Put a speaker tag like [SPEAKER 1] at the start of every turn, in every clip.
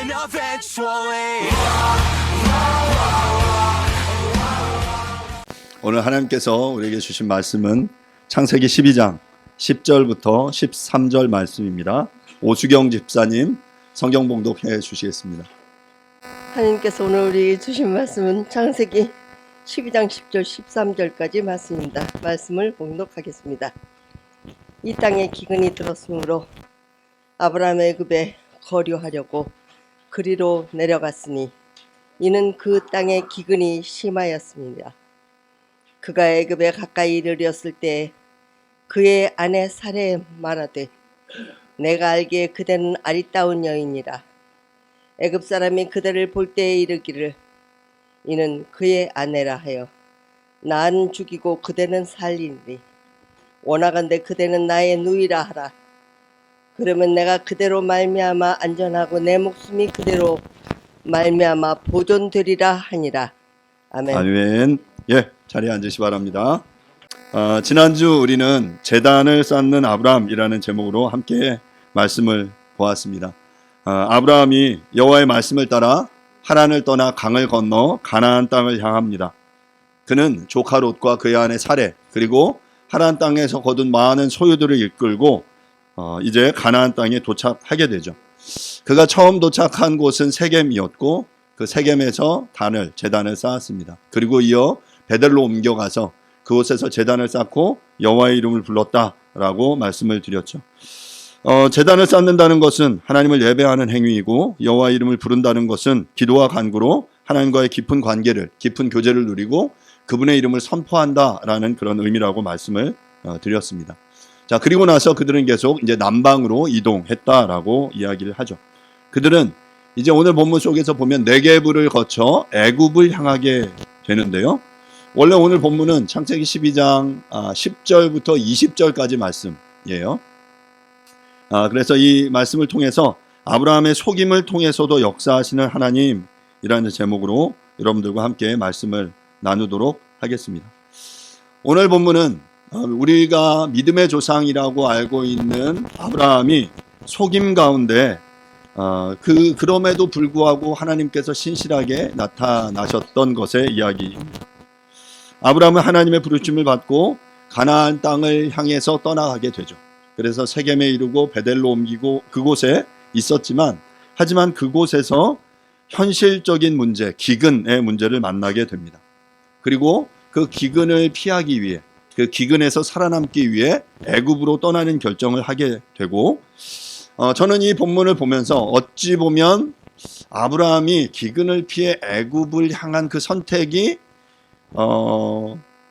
[SPEAKER 1] happen eventually.
[SPEAKER 2] 오늘 하나님께서 우리에게 주신 말씀은 창세기 12장 10절부터 13절 말씀입니다. 오수경 집사님 성경 봉독해 주시겠습니다.
[SPEAKER 3] 하나님께서 오늘 우리에게 주신 말씀은 창세기 12장 10절 13절까지 말씀입니다. 말씀을 봉독하겠습니다. 이 땅에 기근이 들었으므로 아브라함의 애굽에 거류하려고 그리로 내려갔으니 이는 그 땅에 기근이 심하였습니다. 그가 애굽에 가까이 이르렀을 때 그의 아내 사레에 말하되 내가 알기에 그대는 아리따운 여인이라. 애굽 사람이 그대를 볼 때에 이르기를 이는 그의 아내라 하여 나는 죽이고 그대는 살리니 원하건대 그대는 나의 누이라 하라. 그러면 내가 그대로 말미암아 안전하고 내 목숨이 그대로 말미암아 보존되리라 하니라. 아멘.
[SPEAKER 2] 아멘. 예, 자리에 앉으시 바랍니다. 지난주 우리는 제단을 쌓는 아브라함이라는 제목으로 함께 말씀을 보았습니다. 아브라함이 여호와의 말씀을 따라 하란을 떠나 강을 건너 가나안 땅을 향합니다. 그는 조카 롯과 그의 아내 사레 그리고 하란 땅에서 거둔 많은 소유들을 이끌고 이제 가나안 땅에 도착하게 되죠. 그가 처음 도착한 곳은 세겜이었고 그 세겜에서 제단을 쌓았습니다. 그리고 이어 베델로 옮겨가서 그곳에서 제단을 쌓고 여호와의 이름을 불렀다라고 말씀을 드렸죠. 제단을 쌓는다는 것은 하나님을 예배하는 행위이고 여호와의 이름을 부른다는 것은 기도와 간구로 하나님과의 깊은 관계를, 깊은 교제를 누리고 그분의 이름을 선포한다라는 그런 의미라고 말씀을 드렸습니다. 자, 그리고 나서 그들은 계속 이제 남방으로 이동했다라고 이야기를 하죠. 그들은 이제 오늘 본문 속에서 보면 네게브를 거쳐 애굽을 향하게 되는데요. 원래 오늘 본문은 창세기 12장 10절부터 20절까지 말씀이에요. 그래서 이 말씀을 통해서 아브라함의 속임을 통해서도 역사하시는 하나님이라는 제목으로 여러분들과 함께 말씀을 나누도록 하겠습니다. 오늘 본문은 우리가 믿음의 조상이라고 알고 있는 아브라함이 속임 가운데 그럼에도 불구하고 하나님께서 신실하게 나타나셨던 것의 이야기입니다. 아브라함은 하나님의 부르심을 받고 가나안 땅을 향해서 떠나가게 되죠. 그래서 세겜에 이르고 베델로 옮기고 그곳에 있었지만 하지만 그곳에서 현실적인 문제, 기근의 문제를 만나게 됩니다. 그리고 그 기근을 피하기 위해 그 기근에서 살아남기 위해 애굽으로 떠나는 결정을 하게 되고 저는 이 본문을 보면서 어찌 보면 아브라함이 기근을 피해 애굽을 향한 그 선택이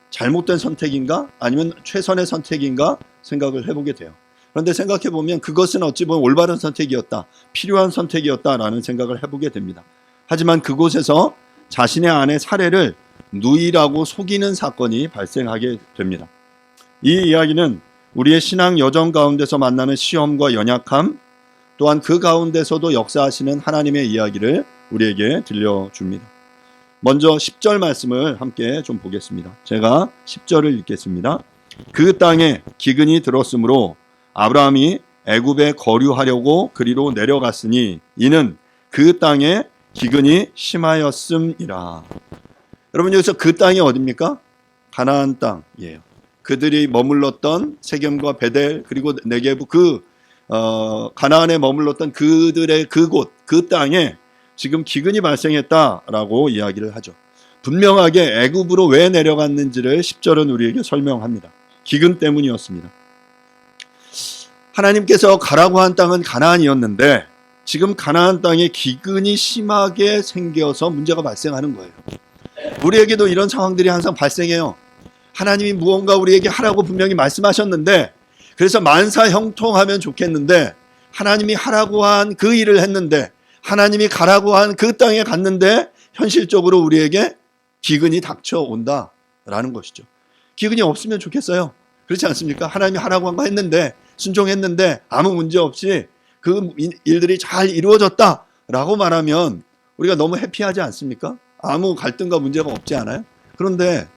[SPEAKER 2] 잘못된 선택인가 아니면 최선의 선택인가 생각을 해보게 돼요. 그런데 생각해 보면 그것은 어찌 보면 올바른 선택이었다, 필요한 선택이었다라는 생각을 해보게 됩니다. 하지만 그곳에서 자신의 아내 사레를 누이라고 속이는 사건이 발생하게 됩니다. 이 이야기는 우리의 신앙 여정 가운데서 만나는 시험과 연약함, 또한 그 가운데서도 역사하시는 하나님의 이야기를 우리에게 들려줍니다. 먼저 10절 말씀을 함께 좀 보겠습니다. 제가 10절을 읽겠습니다. 그 땅에 기근이 들었으므로 아브라함이 애굽에 거류하려고 그리로 내려갔으니 이는 그 땅에 기근이 심하였음이라. 여러분 여기서 그 땅이 어디입니까? 가나안 땅이에요. 그들이 머물렀던 세겜과 베델 그리고 네게브 가나안에 머물렀던 그들의 그곳 그 땅에 지금 기근이 발생했다라고 이야기를 하죠. 분명하게 애굽으로 왜 내려갔는지를 10절은 우리에게 설명합니다. 기근 때문이었습니다. 하나님께서 가라고 한 땅은 가나안이었는데 지금 가나안 땅에 기근이 심하게 생겨서 문제가 발생하는 거예요. 우리에게도 이런 상황들이 항상 발생해요. 하나님이 무언가 우리에게 하라고 분명히 말씀하셨는데 그래서 만사 형통하면 좋겠는데 하나님이 하라고 한 그 일을 했는데 하나님이 가라고 한 그 땅에 갔는데 현실적으로 우리에게 기근이 닥쳐온다라는 것이죠. 기근이 없으면 좋겠어요. 그렇지 않습니까? 하나님이 하라고 한 거 했는데 순종했는데 아무 문제 없이 그 일들이 잘 이루어졌다라고 말하면 우리가 너무 해피하지 않습니까? 아무 갈등과 문제가 없지 않아요? 그런데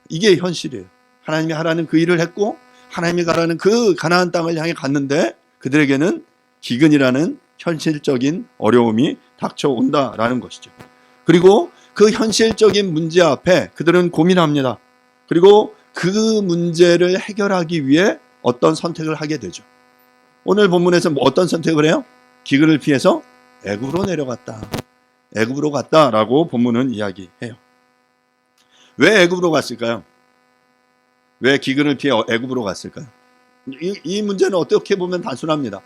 [SPEAKER 2] 이게 현실이에요. 하나님이 하라는 그 일을 했고 하나님이 가라는 그 가나안 땅을 향해 갔는데 그들에게는 기근이라는 현실적인 어려움이 닥쳐온다라는 것이죠. 그리고 그 현실적인 문제 앞에 그들은 고민합니다. 그리고 그 문제를 해결하기 위해 어떤 선택을 하게 되죠. 오늘 본문에서 어떤 선택을 해요? 기근을 피해서 애굽으로 내려갔다. 애굽으로 갔다라고 본문은 이야기해요. 왜 애굽으로 갔을까요? 왜 기근을 피해 애굽으로 갔을까요? 이 문제는 어떻게 보면 단순합니다.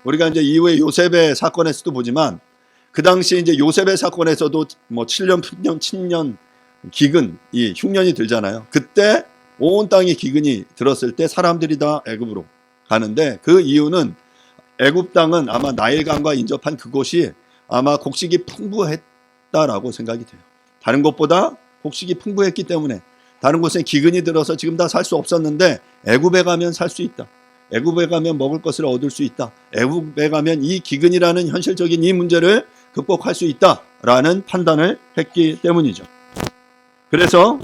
[SPEAKER 2] 우리가 이제 이후에 요셉의 사건에서도 보지만 그 당시 이제 요셉의 사건에서도 뭐 7년, 8년, 7년 기근, 이 흉년이 들잖아요. 그때 온 땅에 기근이 들었을 때 사람들이 다 애굽으로 가는데 그 이유는 애굽 땅은 아마 나일강과 인접한 그곳이 아마 곡식이 풍부했다라고 생각이 돼요. 다른 곳보다 곡식이 풍부했기 때문에 다른 곳에 기근이 들어서 지금 다 살 수 없었는데 애굽에 가면 살 수 있다. 애굽에 가면 먹을 것을 얻을 수 있다. 애굽에 가면 이 기근이라는 현실적인 이 문제를 극복할 수 있다라는 판단을 했기 때문이죠. 그래서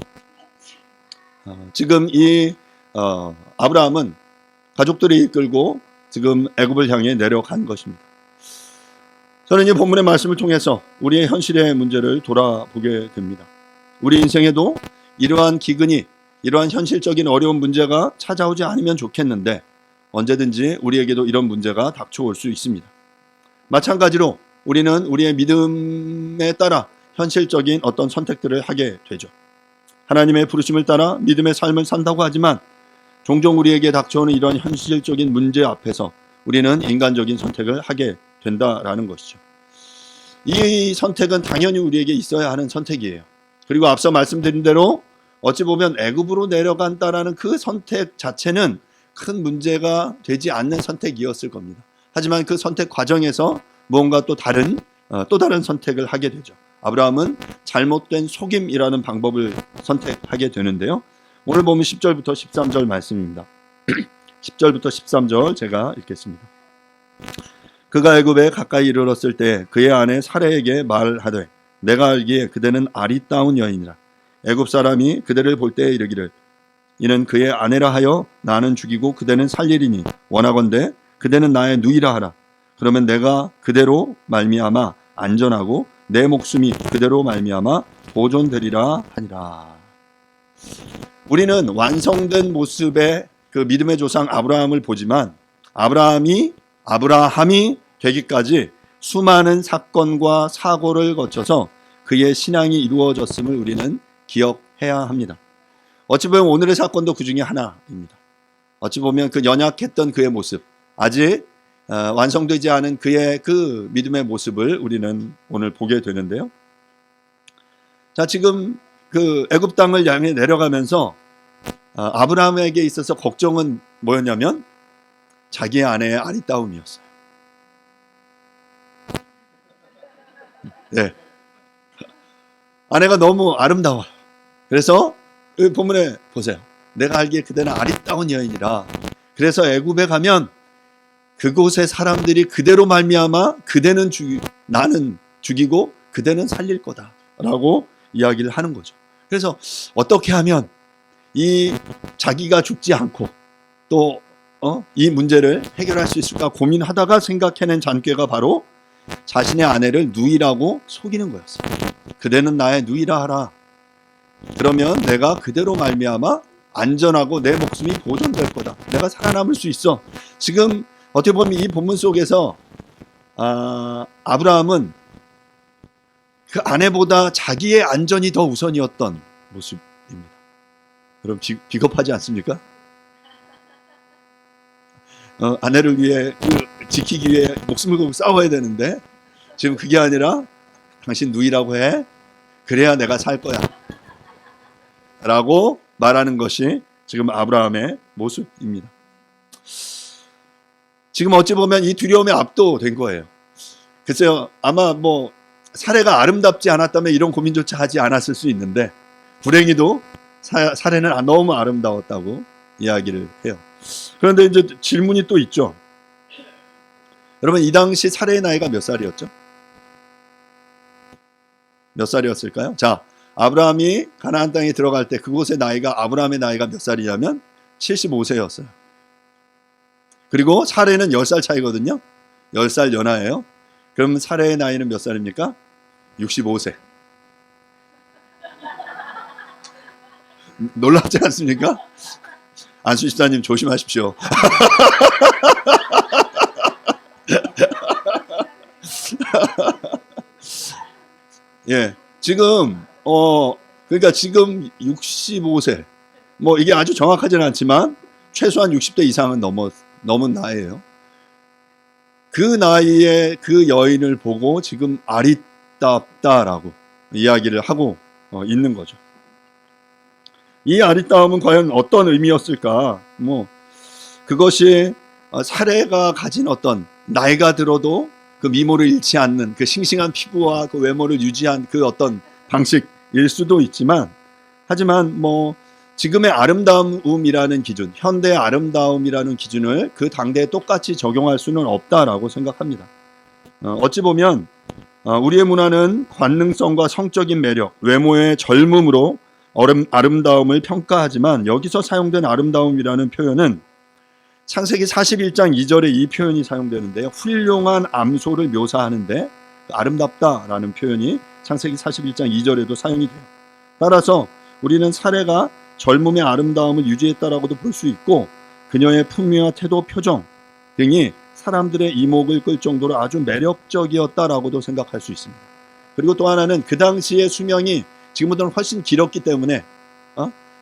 [SPEAKER 2] 지금 이 아브라함은 가족들이 이끌고 지금 애굽을 향해 내려간 것입니다. 저는 이 본문의 말씀을 통해서 우리의 현실의 문제를 돌아보게 됩니다. 우리 인생에도 이러한 기근이, 이러한 현실적인 어려운 문제가 찾아오지 않으면 좋겠는데 언제든지 우리에게도 이런 문제가 닥쳐올 수 있습니다. 마찬가지로 우리는 우리의 믿음에 따라 현실적인 어떤 선택들을 하게 되죠. 하나님의 부르심을 따라 믿음의 삶을 산다고 하지만 종종 우리에게 닥쳐오는 이런 현실적인 문제 앞에서 우리는 인간적인 선택을 하게 된다라는 것이죠. 이 선택은 당연히 우리에게 있어야 하는 선택이에요. 그리고 앞서 말씀드린 대로 어찌 보면 애굽으로 내려간다라는 그 선택 자체는 큰 문제가 되지 않는 선택이었을 겁니다. 하지만 그 선택 과정에서 무언가 또 다른 선택을 하게 되죠. 아브라함은 잘못된 속임이라는 방법을 선택하게 되는데요. 오늘 보면 10절부터 13절 말씀입니다. 10절부터 13절 제가 읽겠습니다. 그가 애굽에 가까이 이르렀을 때 그의 아내 사레에게 말하되 내가 알기에 그대는 아리따운 여인이라. 애굽 사람이 그대를 볼 때에 이르기를 이는 그의 아내라 하여 나는 죽이고 그대는 살리리니 원하건대 그대는 나의 누이라 하라. 그러면 내가 그대로 말미암아 안전하고 내 목숨이 그대로 말미암아 보존되리라 하니라. 우리는 완성된 모습의 그 믿음의 조상 아브라함을 보지만 아브라함이 되기까지 수많은 사건과 사고를 거쳐서 그의 신앙이 이루어졌음을 우리는 기억해야 합니다. 어찌 보면 오늘의 사건도 그 중에 하나입니다. 어찌 보면 그 연약했던 그의 모습, 아직 완성되지 않은 그의 그 믿음의 모습을 우리는 오늘 보게 되는데요. 자, 지금 그 애굽 땅을 향해 내려가면서 아브라함에게 있어서 걱정은 뭐였냐면 자기의 아내의 아리따움이었어요. 네. 아내가 너무 아름다워요. 그래서 여기 본문에 보세요. 내가 알기에 그대는 아리따운 여인이라. 그래서 애굽에 가면 그곳의 사람들이 그대로 말미암아 나는 죽이고 그대는 살릴 거다라고 이야기를 하는 거죠. 그래서 어떻게 하면 이 자기가 죽지 않고 또 이 문제를 해결할 수 있을까 고민하다가 생각해낸 잔꾀가 바로 자신의 아내를 누이라고 속이는 거였어요. 그대는 나의 누이라 하라. 그러면 내가 그대로 말미암아 안전하고 내 목숨이 보존될 거다. 내가 살아남을 수 있어. 지금 어떻게 보면 이 본문 속에서 아브라함은 그 아내보다 자기의 안전이 더 우선이었던 모습입니다. 그럼 비겁하지 않습니까? 아내를 위해 지키기 위해 목숨을 걸고 싸워야 되는데 지금 그게 아니라 당신 누이라고 해. 그래야 내가 살 거야. 라고 말하는 것이 지금 아브라함의 모습입니다. 지금 어찌 보면 이 두려움에 압도된 거예요. 글쎄요, 아마 사례가 아름답지 않았다면 이런 고민조차 하지 않았을 수 있는데 불행히도 사례는 너무 아름다웠다고 이야기를 해요. 그런데 이제 질문이 또 있죠. 여러분, 이 당시 사례의 나이가 몇 살이었죠? 몇 살이었을까요? 자, 아브라함이 가나안 땅에 들어갈 때 그곳의 나이가 아브라함의 나이가 몇 살이냐면 75세였어요. 그리고 사례는 10살 차이거든요. 10살 연하예요. 그러면 사례의 나이는 몇 살입니까? 65세. 놀랍지 않습니까? 안수 집사님 조심하십시오. 예, 지금 그러니까 지금 65세. 뭐 이게 아주 정확하지는 않지만 최소한 60대 이상은 넘은 나이예요. 그 나이에 그 여인을 보고 지금 아리따웠다라고 이야기를 하고 있는 거죠. 이 아리따움은 과연 어떤 의미였을까? 뭐 그것이 사례가 가진 어떤 나이가 들어도 그 미모를 잃지 않는 그 싱싱한 피부와 그 외모를 유지한 그 어떤 방식일 수도 있지만, 하지만 뭐 지금의 아름다움이라는 기준, 현대의 아름다움이라는 기준을 그 당대에 똑같이 적용할 수는 없다라고 생각합니다. 어찌 보면 우리의 문화는 관능성과 성적인 매력, 외모의 젊음으로 아름다움을 평가하지만, 여기서 사용된 아름다움이라는 표현은 창세기 41장 2절에 이 표현이 사용되는데요. 훌륭한 암소를 묘사하는데 아름답다라는 표현이 창세기 41장 2절에도 사용이 돼요. 따라서 우리는 사례가 젊음의 아름다움을 유지했다라고도 볼 수 있고, 그녀의 품위와 태도, 표정 등이 사람들의 이목을 끌 정도로 아주 매력적이었다라고도 생각할 수 있습니다. 그리고 또 하나는 그 당시의 수명이 지금보다는 훨씬 길었기 때문에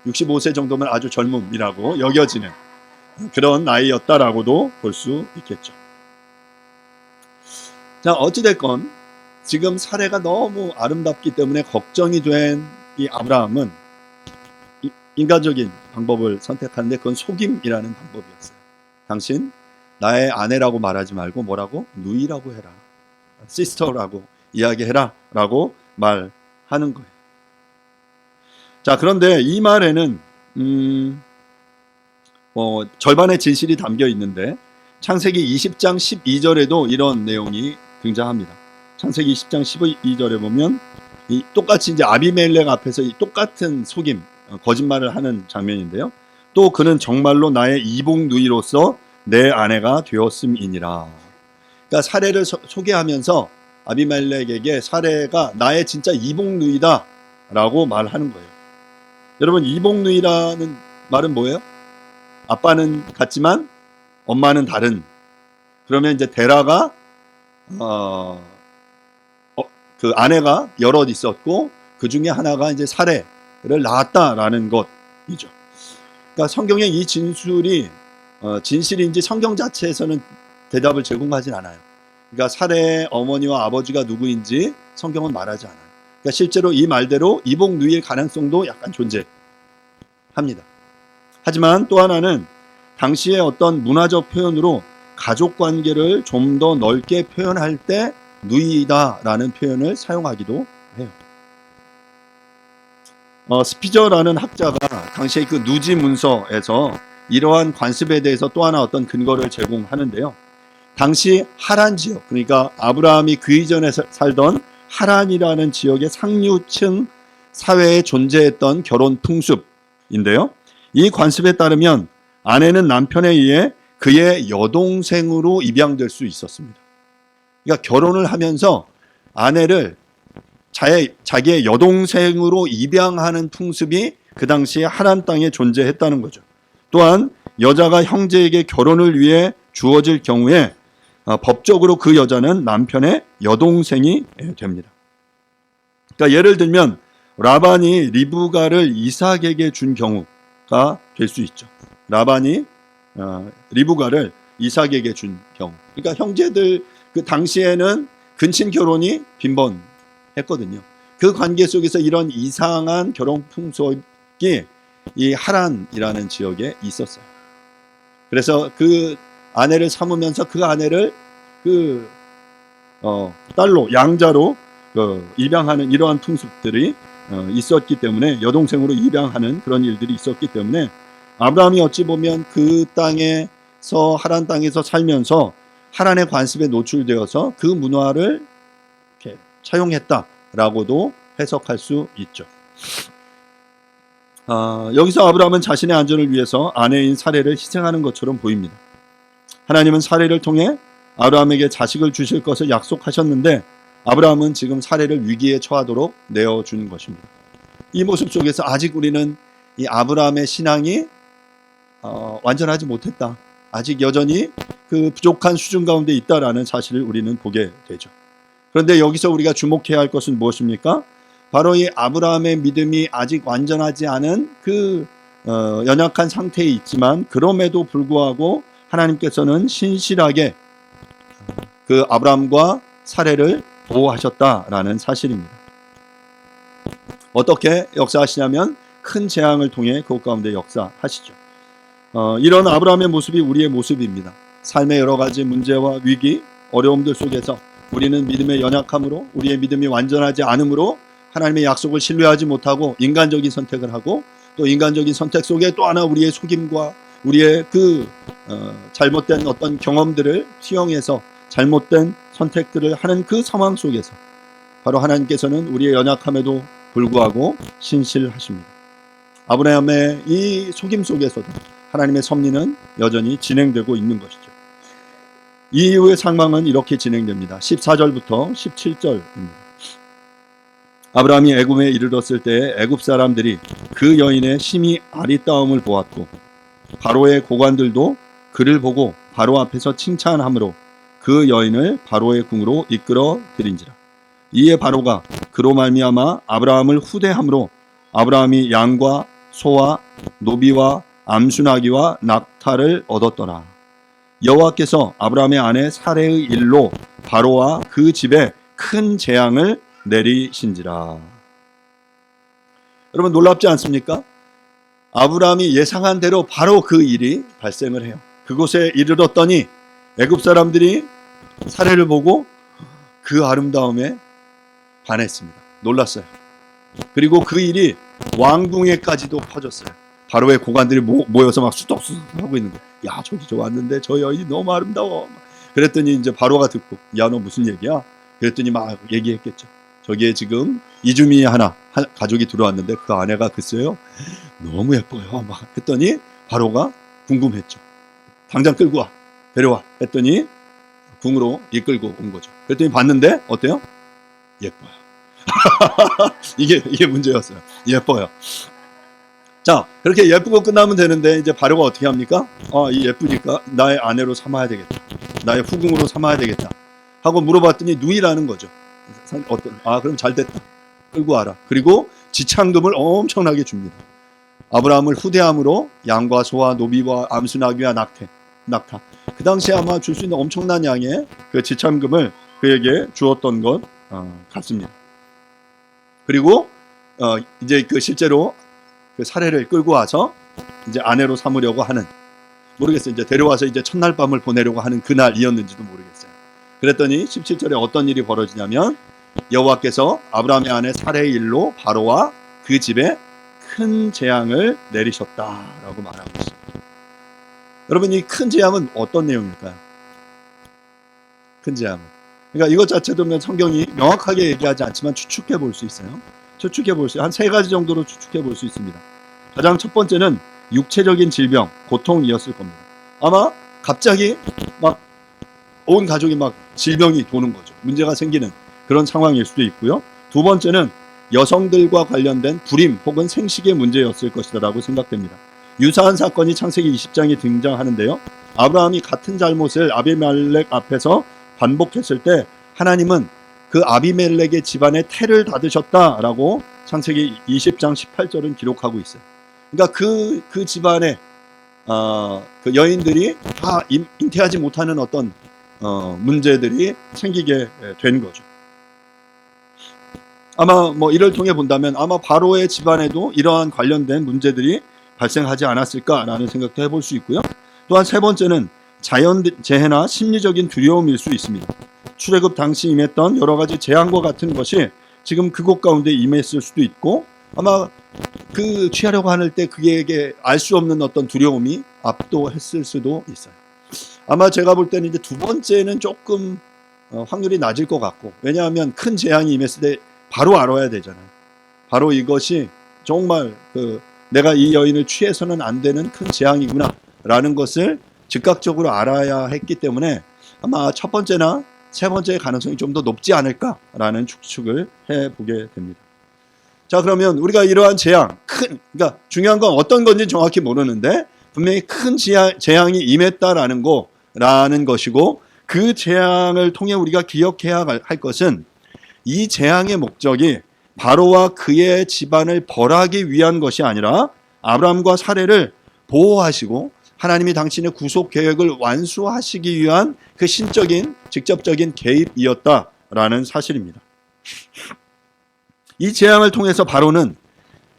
[SPEAKER 2] 65세 정도면 아주 젊음이라고 여겨지는 그런 나이였다라고도 볼 수 있겠죠. 자, 어찌됐건 지금 사례가 너무 아름답기 때문에 걱정이 된 이 아브라함은 인간적인 방법을 선택하는데, 그건 속임이라는 방법이었어요. 당신 나의 아내라고 말하지 말고 뭐라고? 누이라고 해라, 시스터라고 이야기해라 라고 말하는 거예요. 자, 그런데 이 말에는 절반의 진실이 담겨 있는데, 창세기 20장 12절에도 이런 내용이 등장합니다. 창세기 20장 12절에 보면 똑같이 이제 아비멜렉 앞에서 이 똑같은 속임, 거짓말을 하는 장면인데요. 또 그는 정말로 나의 이복 누이로서 내 아내가 되었음이니라. 그러니까 사례를 소개하면서 아비멜렉에게 사례가 나의 진짜 이복 누이다라고 말하는 거예요. 여러분, 이복 누이라는 말은 뭐예요? 아빠는 같지만 엄마는 다른. 그러면 이제 데라가 그 아내가 여럿 있었고 그 중에 하나가 이제 사례를 낳았다라는 것이죠. 그러니까 성경의 이 진술이 진실인지 성경 자체에서는 대답을 제공하진 않아요. 그러니까 사례의 어머니와 아버지가 누구인지 성경은 말하지 않아요. 그러니까 실제로 이 말대로 이복 누이일 가능성도 약간 존재합니다. 하지만 또 하나는 당시의 어떤 문화적 표현으로 가족 관계를 좀 더 넓게 표현할 때 누이다라는 표현을 사용하기도 해요. 스피저라는 학자가 당시의 그 누지 문서에서 이러한 관습에 대해서 또 하나 어떤 근거를 제공하는데요. 당시 하란 지역, 그러니까 아브라함이 그 이전에 살던 하란이라는 지역의 상류층 사회에 존재했던 결혼 풍습인데요. 이 관습에 따르면 아내는 남편에 의해 그의 여동생으로 입양될 수 있었습니다. 그러니까 결혼을 하면서 아내를 자기의 여동생으로 입양하는 풍습이 그 당시에 하란 땅에 존재했다는 거죠. 또한 여자가 형제에게 결혼을 위해 주어질 경우에 법적으로 그 여자는 남편의 여동생이 됩니다. 그러니까 예를 들면 라반이 리브가를 이삭에게 준 경우가 될 수 있죠. 라반이 리브가를 이삭에게 준 경우. 그러니까 형제들 그 당시에는 근친 결혼이 빈번했거든요. 그 관계 속에서 이런 이상한 결혼 풍속이 이 하란이라는 지역에 있었어요. 그래서 그 아내를 삼으면서 그 아내를 그 딸로, 양자로 입양하는 이러한 풍습들이 있었기 때문에, 여동생으로 입양하는 그런 일들이 있었기 때문에 아브라함이 어찌 보면 그 땅에서, 하란 땅에서 살면서 하란의 관습에 노출되어서 그 문화를 이렇게 차용했다라고도 해석할 수 있죠. 여기서 아브라함은 자신의 안전을 위해서 아내인 사례를 희생하는 것처럼 보입니다. 하나님은 사례를 통해 아브라함에게 자식을 주실 것을 약속하셨는데 아브라함은 지금 사례를 위기에 처하도록 내어준 것입니다. 이 모습 속에서 아직 우리는 이 아브라함의 신앙이 완전하지 못했다. 아직 여전히 그 부족한 수준 가운데 있다라는 사실을 우리는 보게 되죠. 그런데 여기서 우리가 주목해야 할 것은 무엇입니까? 바로 이 아브라함의 믿음이 아직 완전하지 않은 그 연약한 상태에 있지만 그럼에도 불구하고 하나님께서는 신실하게 그 아브라함과 사례를 보호하셨다라는 사실입니다. 어떻게 역사하시냐면 큰 재앙을 통해 그것 가운데 역사하시죠. 이런 아브라함의 모습이 우리의 모습입니다. 삶의 여러 가지 문제와 위기, 어려움들 속에서 우리는 믿음의 연약함으로 우리의 믿음이 완전하지 않으므로 하나님의 약속을 신뢰하지 못하고 인간적인 선택을 하고 또 인간적인 선택 속에 또 하나 우리의 속임과 우리의 그 잘못된 어떤 경험들을 수용해서 잘못된 선택들을 하는 그 상황 속에서 바로 하나님께서는 우리의 연약함에도 불구하고 신실하십니다. 아브라함의 이 속임 속에서도 하나님의 섭리는 여전히 진행되고 있는 것이죠. 이후의 상황은 이렇게 진행됩니다. 14절부터 17절입니다. 아브라함이 애굽에 이르렀을 때 애굽 사람들이 그 여인의 심히 아리따움을 보았고 바로의 고관들도 그를 보고 바로 앞에서 칭찬함으로 그 여인을 바로의 궁으로 이끌어 들인지라. 이에 바로가 그로 말미암아 아브라함을 후대함으로 아브라함이 양과 소와 노비와 암수나기와 낙타를 얻었더라. 여호와께서 아브라함의 아내 사레의 일로 바로와 그 집에 큰 재앙을 내리신지라. 여러분 놀랍지 않습니까? 아브라함이 예상한 대로 바로 그 일이 발생을 해요. 그곳에 이르렀더니 애굽 사람들이 사례를 보고 그 아름다움에 반했습니다. 놀랐어요. 그리고 그 일이 왕궁에까지도 퍼졌어요. 바로의 고관들이 모여서 막 수덕수덕 하고 있는 거예요. 야, 저기 저 왔는데 저 여인이 너무 아름다워. 그랬더니 이제 바로가 듣고 야, 너 무슨 얘기야? 그랬더니 막 얘기했겠죠. 저기에 지금 이주민이 하나 가족이 들어왔는데 그 아내가 글쎄요 너무 예뻐요 막 했더니 바로가 궁금했죠. 당장 끌고 와, 데려와 했더니 궁으로 이끌고 온 거죠. 그랬더니 봤는데 어때요? 예뻐요. 이게 문제였어요. 예뻐요. 자, 그렇게 예쁘고 끝나면 되는데 이제 바로가 어떻게 합니까? 이 예쁘니까 나의 아내로 삼아야 되겠다. 나의 후궁으로 삼아야 되겠다. 하고 물어봤더니 누이라는 거죠. 그럼 잘 됐다. 끌고 와라. 그리고 지참금을 엄청나게 줍니다. 아브라함을 후대함으로 양과 소와 노비와 암수나귀와 낙타. 그 당시에 아마 줄 수 있는 엄청난 양의 그 지참금을 그에게 주었던 것 같습니다. 그리고 이제 그 실제로 그 사례를 끌고 와서 이제 아내로 삼으려고 하는, 모르겠어요. 이제 데려와서 이제 첫날 밤을 보내려고 하는 그날이었는지도 모르겠어요. 그랬더니 17절에 어떤 일이 벌어지냐면 여호와께서 아브라함의 아내 사레의 일로 바로와 그 집에 큰 재앙을 내리셨다라고 말하고 있습니다. 여러분, 이 큰 재앙은 어떤 내용일까요? 큰 재앙은, 그러니까 이것 자체도 성경이 명확하게 얘기하지 않지만 추측해 볼 수 있어요. 한 세 가지 정도로 추측해 볼 수 있습니다. 가장 첫 번째는 육체적인 질병, 고통이었을 겁니다. 아마 갑자기 막 온 가족이 막 질병이 도는 거죠. 문제가 생기는 그런 상황일 수도 있고요. 두 번째는 여성들과 관련된 불임 혹은 생식의 문제였을 것이라고 생각됩니다. 유사한 사건이 창세기 20장에 등장하는데요. 아브라함이 같은 잘못을 아비멜렉 앞에서 반복했을 때 하나님은 그 아비멜렉의 집안에 태를 닫으셨다라고 창세기 20장 18절은 기록하고 있어요. 그러니까 그 집안에 그 여인들이 다 잉태하지 못하는 어떤 문제들이 생기게 된 거죠. 아마 뭐 이를 통해 본다면 아마 바로의 집안에도 이러한 관련된 문제들이 발생하지 않았을까라는 생각도 해볼 수 있고요. 또한 세 번째는 자연재해나 심리적인 두려움일 수 있습니다. 출애굽 당시 임했던 여러 가지 재앙과 같은 것이 지금 그곳 가운데 임했을 수도 있고, 아마 그 취하려고 하는 때 그에게 알 수 없는 어떤 두려움이 압도했을 수도 있어요. 아마 제가 볼 때는 이제 두 번째는 조금 확률이 낮을 것 같고, 왜냐하면 큰 재앙이 임했을 때 바로 알아야 되잖아요. 바로 이것이 정말 내가 이 여인을 취해서는 안 되는 큰 재앙이구나 라는 것을 즉각적으로 알아야 했기 때문에 아마 첫 번째나 세 번째의 가능성이 좀 더 높지 않을까라는 추측을 해보게 됩니다. 자, 그러면 우리가 이러한 재앙, 그러니까 중요한 건 어떤 건지 정확히 모르는데 분명히 큰 재앙이 임했다라는 것이고, 그 재앙을 통해 우리가 기억해야 할 것은 이 재앙의 목적이 바로와 그의 집안을 벌하기 위한 것이 아니라 아브라함과 사례를 보호하시고 하나님이 당신의 구속 계획을 완수하시기 위한 그 신적인 직접적인 개입이었다라는 사실입니다. 이 재앙을 통해서 바로는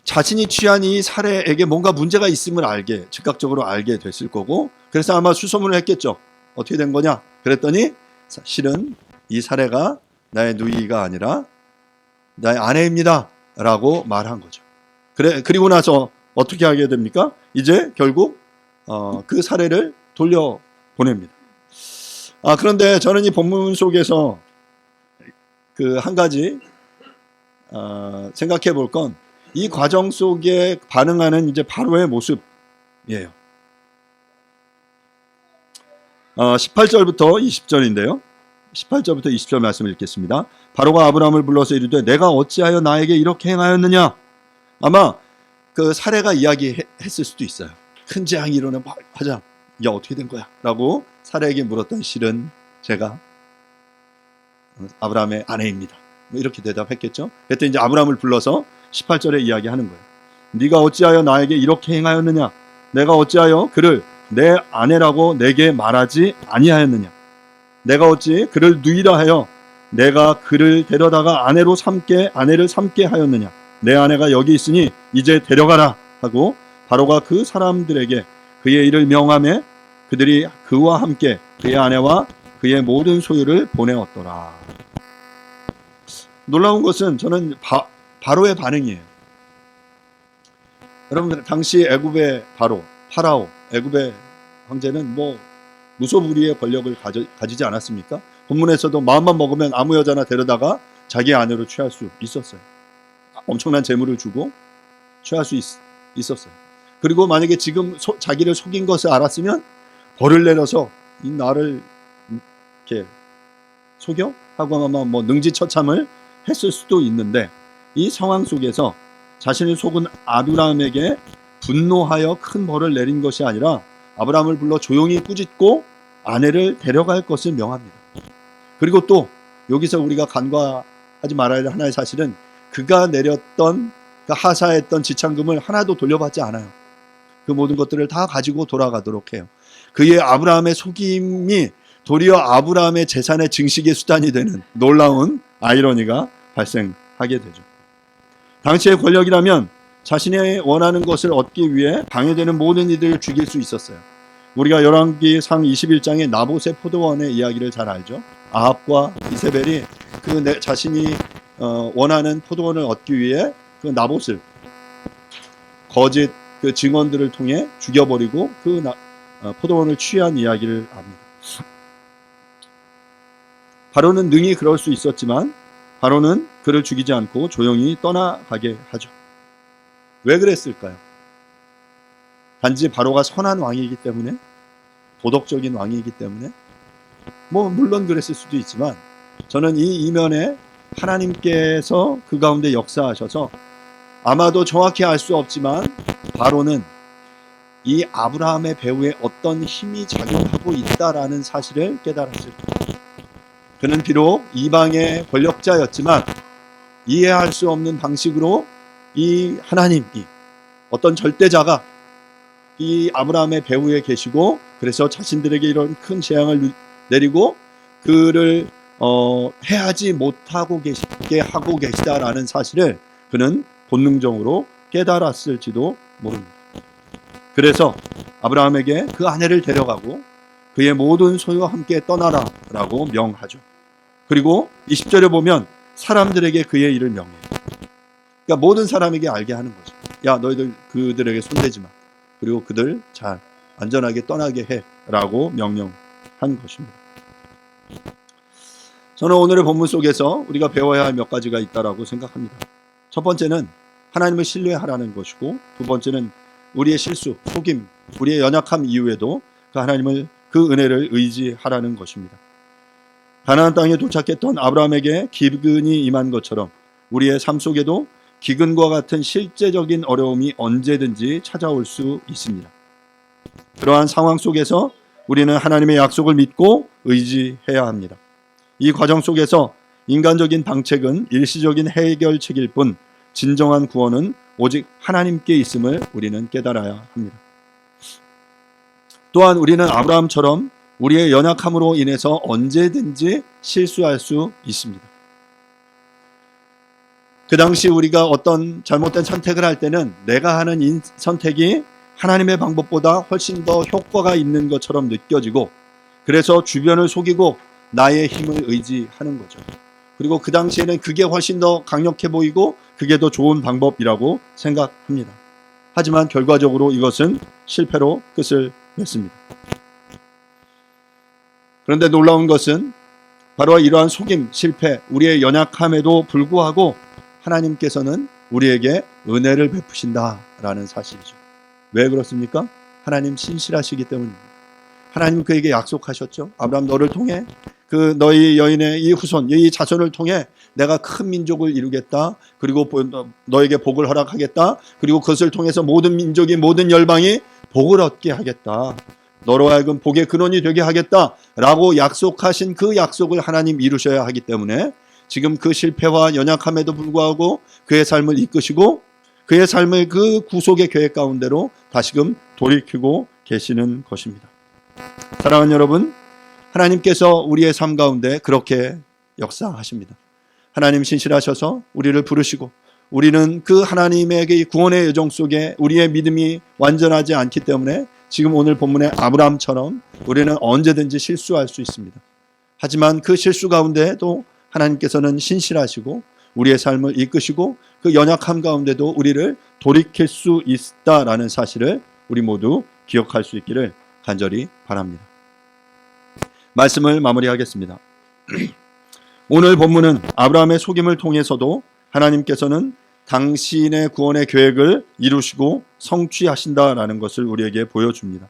[SPEAKER 2] 자신이 취한 이 사례에게 뭔가 문제가 있음을 즉각적으로 알게 됐을 거고, 그래서 아마 수소문을 했겠죠. 어떻게 된 거냐? 그랬더니 실은 이 사례가 나의 누이가 아니라 나의 아내입니다 라고 말한 거죠. 그리고 나서 어떻게 하게 됩니까? 이제 결국 그 사례를 돌려보냅니다. 그런데 저는 이 본문 속에서 그 한 가지 생각해 볼 건 이 과정 속에 반응하는 이제 바로의 모습이에요. 18절부터 20절인데요. 18절부터 20절 말씀을 읽겠습니다. 바로가 아브라함을 불러서 이르되 내가 어찌하여 나에게 이렇게 행하였느냐. 아마 그 사례가 이야기했을 수도 있어요. 큰 재앙이 일어나 하자. 야, 어떻게 된 거야? 라고 사례에게 물었던 실은 제가 아브라함의 아내입니다. 이렇게 대답했겠죠. 그랬더니 이제 아브라함을 불러서 18절에 이야기하는 거예요. 네가 어찌하여 나에게 이렇게 행하였느냐? 내가 어찌하여 그를 내 아내라고 내게 말하지 아니하였느냐? 내가 어찌 그를 누이라 하여 내가 그를 데려다가 아내를 삼게 하였느냐? 내 아내가 여기 있으니 이제 데려가라 하고 바로가 그 사람들에게 그의 일을 명하매 그들이 그와 함께 그의 아내와 그의 모든 소유를 보내었더라. 놀라운 것은 저는 바로의 반응이에요. 여러분, 당시 애굽의 파라오, 애굽의 황제는 무소불위의 권력을 가지지 않았습니까? 본문에서도 마음만 먹으면 아무 여자나 데려다가 자기 아내로 취할 수 있었어요. 엄청난 재물을 주고 취할 수 있었어요. 그리고 만약에 지금 자기를 속인 것을 알았으면 벌을 내려서 이 나를 이렇게 속여? 하고 아마 능지처참을 했을 수도 있는데, 이 상황 속에서 자신을 속은 아브라함에게 분노하여 큰 벌을 내린 것이 아니라 아브라함을 불러 조용히 꾸짖고 아내를 데려갈 것을 명합니다. 그리고 또 여기서 우리가 간과하지 말아야 할 하나의 사실은 그가 내렸던 그 하사했던 지참금을 하나도 돌려받지 않아요. 그 모든 것들을 다 가지고 돌아가도록 해요. 그의 아브라함의 속임이 도리어 아브라함의 재산의 증식의 수단이 되는 놀라운 아이러니가 발생하게 되죠. 당시의 권력이라면 자신이 원하는 것을 얻기 위해 방해되는 모든 이들을 죽일 수 있었어요. 우리가 열왕기상 21장의 나봇의 포도원의 이야기를 잘 알죠. 아합과 이세벨이 자신이 원하는 포도원을 얻기 위해 그 나봇을 거짓 그 증언들을 통해 죽여버리고 그 포도원을 취한 이야기를 합니다. 바로는 능히 그럴 수 있었지만 바로는 그를 죽이지 않고 조용히 떠나가게 하죠. 왜 그랬을까요? 단지 바로가 선한 왕이기 때문에, 도덕적인 왕이기 때문에, 물론 그랬을 수도 있지만 저는 이 이면에 하나님께서 그 가운데 역사하셔서 아마도 정확히 알 수 없지만 바로는 이 아브라함의 배후에 어떤 힘이 작용하고 있다라는 사실을 깨달았을 거예요. 그는 비록 이방의 권력자였지만 이해할 수 없는 방식으로 이 하나님이 어떤 절대자가 이 아브라함의 배후에 계시고, 그래서 자신들에게 이런 큰 재앙을 내리고 그를 해하지 못하고 계시게 하고 계시다라는 사실을 그는 본능적으로 깨달았을지도 모릅니다. 그래서 아브라함에게 그 아내를 데려가고 그의 모든 소유와 함께 떠나라 라고 명하죠. 그리고 20절에 보면 사람들에게 그의 일을 명해요. 그러니까 모든 사람에게 알게 하는 거죠. 야, 너희들 그들에게 손대지 마. 그리고 그들 잘 안전하게 떠나게 해 라고 명령한 것입니다. 저는 오늘의 본문 속에서 우리가 배워야 할 몇 가지가 있다라고 생각합니다. 첫 번째는 하나님을 신뢰하라는 것이고, 두 번째는 우리의 실수, 속임, 우리의 연약함 이후에도 그 하나님을, 그 은혜를 의지하라는 것입니다. 가나안 땅에 도착했던 아브라함에게 기근이 임한 것처럼 우리의 삶 속에도 기근과 같은 실제적인 어려움이 언제든지 찾아올 수 있습니다. 그러한 상황 속에서 우리는 하나님의 약속을 믿고 의지해야 합니다. 이 과정 속에서 인간적인 방책은 일시적인 해결책일 뿐 진정한 구원은 오직 하나님께 있음을 우리는 깨달아야 합니다. 또한 우리는 아브라함처럼 우리의 연약함으로 인해서 언제든지 실수할 수 있습니다. 그 당시 우리가 어떤 잘못된 선택을 할 때는 내가 하는 선택이 하나님의 방법보다 훨씬 더 효과가 있는 것처럼 느껴지고, 그래서 주변을 속이고 나의 힘을 의지하는 거죠. 그리고 그 당시에는 그게 훨씬 더 강력해 보이고 그게 더 좋은 방법이라고 생각합니다. 하지만 결과적으로 이것은 실패로 끝을 냈습니다. 그런데 놀라운 것은 바로 이러한 속임, 실패, 우리의 연약함에도 불구하고 하나님께서는 우리에게 은혜를 베푸신다라는 사실이죠. 왜 그렇습니까? 하나님 신실하시기 때문입니다. 하나님 그에게 약속하셨죠. 아브라함, 너를 통해 그 너희 여인의 이 후손, 이 자손을 통해 내가 큰 민족을 이루겠다. 그리고 너에게 복을 허락하겠다. 그리고 그것을 통해서 모든 민족이, 모든 열방이 복을 얻게 하겠다. 너로 하여금 복의 근원이 되게 하겠다 라고 약속하신 그 약속을 하나님 이루셔야 하기 때문에 지금 그 실패와 연약함에도 불구하고 그의 삶을 이끄시고 그의 삶을 그 구속의 계획 가운데로 다시금 돌이키고 계시는 것입니다. 사랑하는 여러분, 하나님께서 우리의 삶 가운데 그렇게 역사하십니다. 하나님 신실하셔서 우리를 부르시고, 우리는 그 하나님에게 구원의 여정 속에 우리의 믿음이 완전하지 않기 때문에 지금 오늘 본문의 아브라함처럼 우리는 언제든지 실수할 수 있습니다. 하지만 그 실수 가운데도 하나님께서는 신실하시고 우리의 삶을 이끄시고 그 연약함 가운데도 우리를 돌이킬 수 있다라는 사실을 우리 모두 기억할 수 있기를 간절히 바랍니다. 말씀을 마무리하겠습니다. 오늘 본문은 아브라함의 속임을 통해서도 하나님께서는 당신의 구원의 계획을 이루시고 성취하신다라는 것을 우리에게 보여줍니다.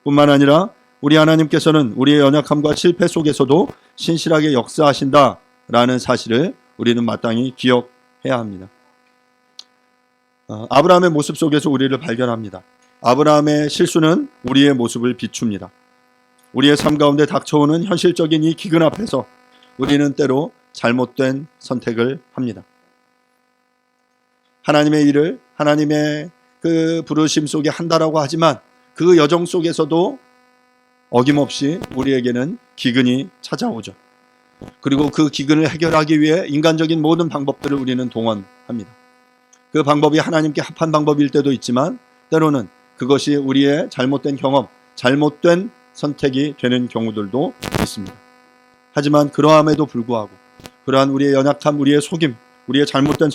[SPEAKER 2] 뿐만 아니라 우리 하나님께서는 우리의 연약함과 실패 속에서도 신실하게 역사하신다라는 사실을 우리는 마땅히 기억해야 합니다. 아브라함의 모습 속에서 우리를 발견합니다. 아브라함의 실수는 우리의 모습을 비춥니다. 우리의 삶 가운데 닥쳐오는 현실적인 이 기근 앞에서 우리는 때로 잘못된 선택을 합니다. 하나님의 일을 하나님의 그 부르심 속에 한다라고 하지만 그 여정 속에서도 어김없이 우리에게는 기근이 찾아오죠. 그리고 그 기근을 해결하기 위해 인간적인 모든 방법들을 우리는 동원합니다. 그 방법이 하나님께 합한 방법일 때도 있지만 때로는 그것이 우리의 잘못된 경험, 잘못된 선택이 되는 경우들도 있습니다. 하지만 그러함에도 불구하고 그러한 우리의 연약함, 우리의 속임, 우리의 잘못된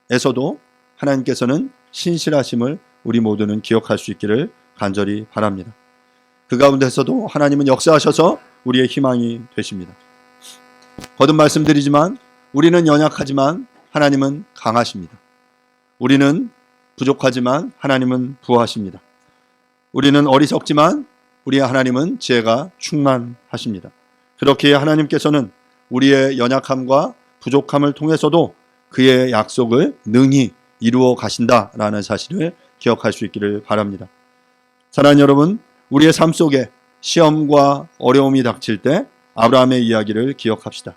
[SPEAKER 2] 선택에서도 하나님께서는 신실하심을 우리 모두는 기억할 수 있기를 간절히 바랍니다. 그 가운데서도 하나님은 역사하셔서 우리의 희망이 되십니다. 거듭 말씀드리지만 우리는 연약하지만 하나님은 강하십니다. 우리는 부족하지만 하나님은 부하십니다. 우리는 어리석지만 우리의 하나님은 지혜가 충만하십니다. 그렇게 하나님께서는 우리의 연약함과 부족함을 통해서도 그의 약속을 능히 이루어 가신다라는 사실을 기억할 수 있기를 바랍니다. 사랑하는 여러분, 우리의 삶 속에 시험과 어려움이 닥칠 때 아브라함의 이야기를 기억합시다.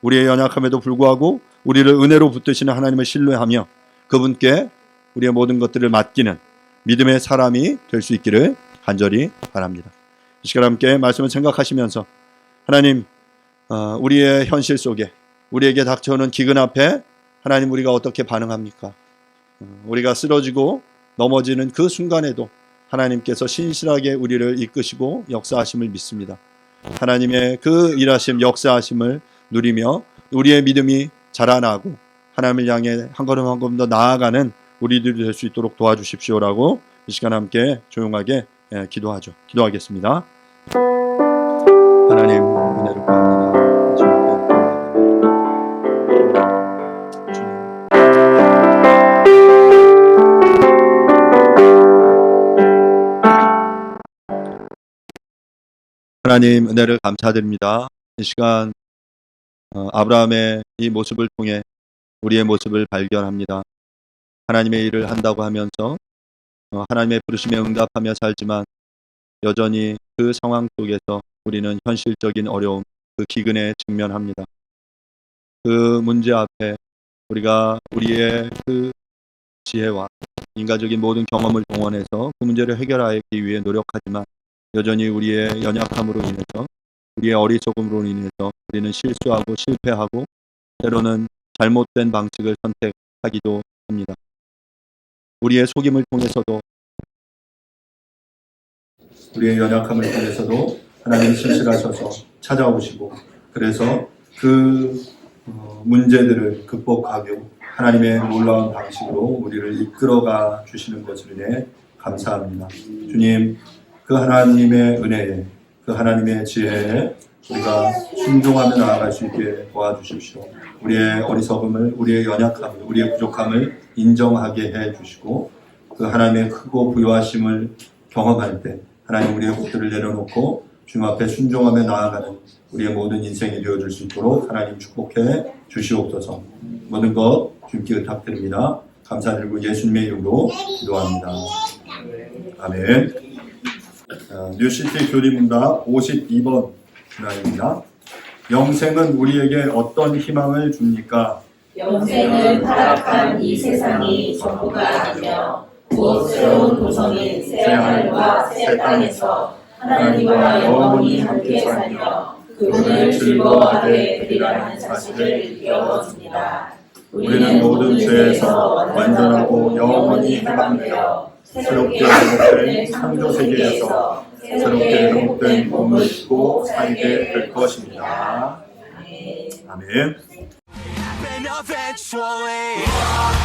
[SPEAKER 2] 우리의 연약함에도 불구하고 우리를 은혜로 붙드시는 하나님을 신뢰하며 그분께 우리의 모든 것들을 맡기는 믿음의 사람이 될 수 있기를 간절히 바랍니다. 이 시간 함께 말씀을 생각하시면서 하나님, 우리의 현실 속에 우리에게 닥쳐오는 기근 앞에 하나님 우리가 어떻게 반응합니까? 우리가 쓰러지고 넘어지는 그 순간에도 하나님께서 신실하게 우리를 이끄시고 역사하심을 믿습니다. 하나님의 그 일하심, 역사하심을 누리며 우리의 믿음이 자라나고 하나님을 향해 한 걸음 한 걸음 더 나아가는 우리들이 될 수 있도록 도와주십시오라고 이 시간 함께 조용하게 기도하죠. 기도하겠습니다. 하나님 은혜를 구합니다. 하나님 은혜를 감사드립니다. 이 시간 아브라함의 이 모습을 통해 우리의 모습을 발견합니다. 하나님의 일을 한다고 하면서 하나님의 부르심에 응답하며 살지만 여전히 그 상황 속에서 우리는 현실적인 어려움, 그 기근에 직면합니다. 그 문제 앞에 우리가 우리의 그 지혜와 인간적인 모든 경험을 동원해서 그 문제를 해결하기 위해 노력하지만 여전히 우리의 연약함으로 인해서 우리의 어리석음으로 인해서 우리는 실수하고 실패하고 때로는 잘못된 방식을 선택하기도 합니다. 우리의 속임을 통해서도 우리의 연약함을 통해서도 하나님이 신실하셔서 찾아오시고 그래서 그 문제들을 극복하고 하나님의 놀라운 방식으로 우리를 이끌어가 주시는 것을 인해 감사합니다. 주님, 그 하나님의 은혜에 그 하나님의 지혜에 우리가 순종하며 나아갈 수 있게 도와주십시오. 우리의 어리석음을, 우리의 연약함을, 우리의 부족함을 인정하게 해주시고 그 하나님의 크고 부요하심을 경험할 때 하나님 우리의 것들을 내려놓고 주님 앞에 순종하며 나아가는 우리의 모든 인생이 되어줄 수 있도록 하나님 축복해 주시옵소서. 모든 것 주님께 부탁드립니다. 감사드리고 예수님의 이름으로 기도합니다. 아멘. 뉴시티 교리문답 52번 문항입니다. 영생은 우리에게 어떤 희망을 줍니까?
[SPEAKER 4] 영생은 타락한 이 세상이 전부가 아니며 곧 새로운 도성인 새하늘과 새 땅에서 하나님과 영원히 함께 살며 그분을 즐거워하게 되리라는 사실을 일깨워줍니다. 우리는 모든 죄에서 완전하고 영원히 해방되어 새롭게 회복된 창조세계에서 새롭게 회복된 몸을 입고 살게 될 것입니다. 아멘.
[SPEAKER 1] Happen eventually.